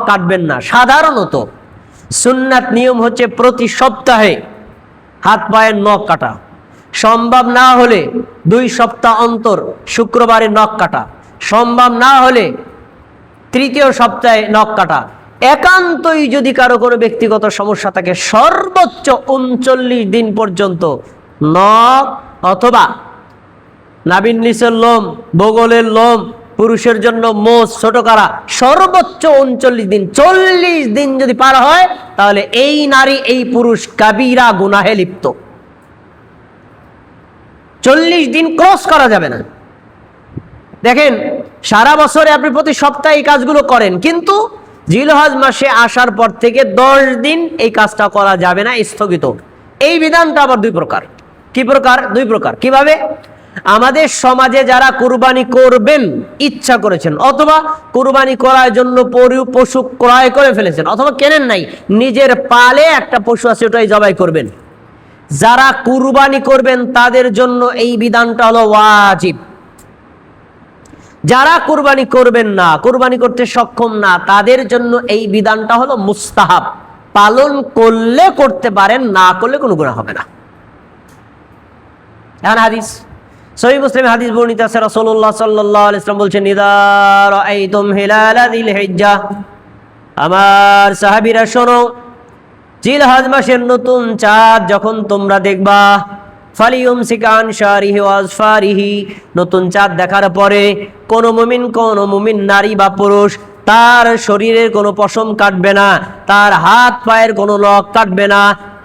কাটবেন না। সাধারণত সুন্নাত নিয়ম হচ্ছে প্রতি সপ্তাহে হাত পায়ের নখ কাটা, সম্ভব না হলে 2 সপ্তাহ অন্তর শুক্রবারে নখ কাটা, সম্ভব না হলে 3য় সপ্তাহে নখ কাটা। একান্তই যদি কারো কোনো ব্যক্তিগত সমস্যা থাকে সর্বোচ্চ 39 দিন পর্যন্ত নখ অথবা নাভির নিচের লোম, বগলের লোম, পুরুষের জন্য মোচ ছোট করা সর্বোচ্চ 39 দিন। 40 দিন যদি পার হয় তাহলে এই নারী এই পুরুষ কাবিরা গুনাহে লিপ্ত। 40 দিন ক্রস করা যাবে না। দেখেন, সারা বছরে আপনি প্রতি সপ্তাহে এই কাজগুলো করেন, কিন্তু জিলহজ মাসে আসার পর থেকে 10 দিন এই কাজটা করা যাবে না, স্থগিত। এই বিধানটা আবার 2 প্রকার। কি প্রকার? 2 প্রকার। কিভাবে? আমাদের সমাজে যারা কুরবানি করবেন ইচ্ছা করেছেন, অথবা কুরবানি করার জন্য পশু ক্রয় করে ফেলেছেন, অথবা কেনেন নাই, নিজের পালে একটা পশু আছে ওটাই জবাই করবেন, যারা কুরবানি করবেন তাদের জন্য এই বিধানটা হলো ওয়াজিব। যারা কুরবানি করবেন না, কুরবানি করতে সক্ষম না, তাদের জন্য এই বিধানটা হলো মুস্তাহাব। পালন করলে করতে পারেন, না করলে কোনো গুনাহ হবে না। এখন হাদিস, সহিহ মুসলিমে হাদিস বর্ণিত আছে, রাসূলুল্লাহ সাল্লাল্লাহু আলাইহি ওয়াসাল্লাম বলছেন, ইযা রাআইতুম হিলালা যিল হিজ্জাহ, আমার সাহাবীরা শোনো, জিলহজ মাসের নতুন চাঁদ যখন তোমরা দেখবা, ফালিয়ুমসিক আন শারিহি ওয়া আযফারিহি, নতুন চাঁদ দেখার পরে কোন মুমিন নারী বা পুরুষ তার শরীরের কোনো পশম কাটবে না, তার হাত পায়ের কোনো নখ কাটবে না,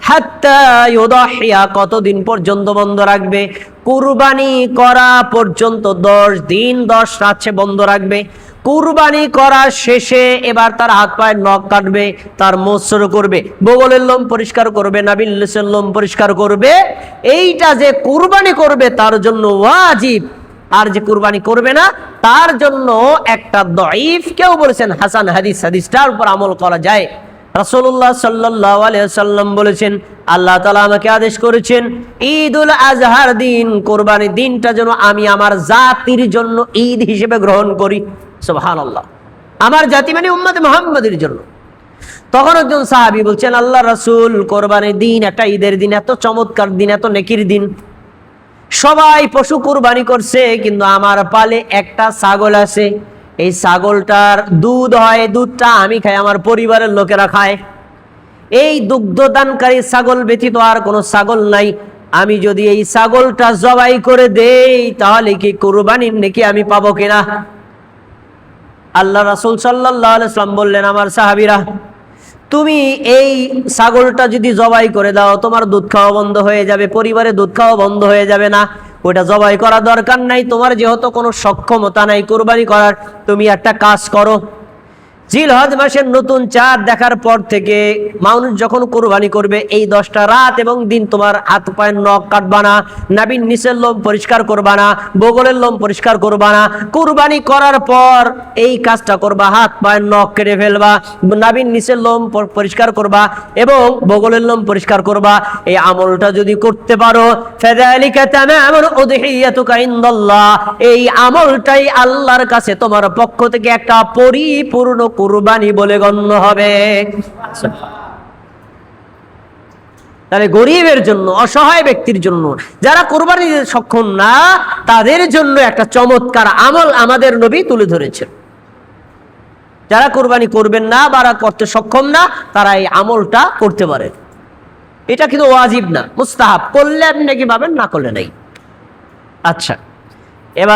হাত্তা ইউদাহিয়া, কতদিন পর্যন্ত বন্ধ রাখবে? কুরবানি করা পর্যন্ত 10 দিন 10 রাত সে বন্ধ রাখবে। কুরবানি করার শেষে এবার তার হাত পায়ের নখ কাটবে, তার মোচ শুরু করবে, বগলের লোম পরিষ্কার করবে, নাভির নিচের লোম পরিষ্কার করবে। এইটা যে কুরবানি করবে তার জন্য ওয়াজিব, আর যে কুরবানি করবে না তার জন্য একটা দঈফ, কেউ বলেছেন হাসান হাদিস, হাদিসটার উপর আমল করা যায়। রাসূলুল্লাহ সাল্লাল্লাহু আলাইহি ওয়াসাল্লাম বলেছেন, আল্লাহ তাআলা আমাকে আদেশ করেছেন ঈদুল আজহার দিন, কুরবানির দিনটা যেন আমি আমার জাতির জন্য ঈদ হিসেবে গ্রহণ করি। সুবহানাল্লাহ, আমার জাতি মানে উম্মতে মুহাম্মাদের জন্য। তখন একজন সাহাবী বলছেন, আল্লাহ রাসূল, কুরবানির দিন একটা ঈদের দিন, এত চমৎকার দিন, এত নেকির দিন, সবাই পশু কুরবানি করছে, কিন্তু আমার পালে একটা ছাগল আছে, এই ছাগলটার দুধ হয়, দুধটা আমি খাই, আমার পরিবারের লোকেরা খায়। এই দুগ্ধদানকারী ছাগল ব্যতীত আর কোনো ছাগল নাই, আমি যদি এই ছাগলটা জবাই করে দেই তাহলে কি কুরবানির নেকি আমি পাবো কিনা? আল্লাহ রাসূল সাল্লাল্লাহু আলাইহি ওয়াসাল্লাম বললেন, আমার সাহাবীরা, তুমি এই ছাগলটা যদি জবাই করে দাও তোমার দুধ খাওয়া বন্ধ হয়ে যাবে, পরিবারে দুধ খাওয়া বন্ধ হয়ে যাবে না, ওটা জবাই করা দরকার নাই। তোমার যেহেতু কোনো সক্ষমতা নাই কুরবানি করার, তুমি একটা কাজ করো, জিলহজ মাসের নতুন চাঁদ দেখার পর থেকে মানুষ যখন কুরবানি করবে এই 10টা রাত এবং দিন তোমার হাত পায়ের নখ কাটবা না, নাভির নিচের লোম পরিষ্কার করবা না, বগলের লোম পরিষ্কার করবা না। কুরবানি করার পর এই কাজটা করবা, হাত পায়ের নখ কেটে ফেলবা, নাভির নিচের লোম পরিষ্কার করবা এবং বগলের লোম পরিষ্কার করবা। এই আমলটা যদি করতে পারো, ফাযালিকা তামামুল উযহিয়াতুকা ইনদাল্লাহ, এই আমলটাই আল্লাহর কাছে তোমার পক্ষ থেকে একটা পরিপূর্ণ কুরবানি বলে গণ্য হবে। তাহলে গরিবের জন্য, অসহায় ব্যক্তির জন্য, যারা কুরবানি দিতে সক্ষম না, তাদের জন্য একটা চমৎকার আমল আমাদের নবী তুলে ধরেছেন। যারা কুরবানি করবেন না বা করতে সক্ষম না, তারা এই আমলটা করতে পারে। এটা কিন্তু ওয়াজিব না, মুস্তাহাব। করলে আপনি নাকি পাবেন, না করলে নাই। আচ্ছা, এবার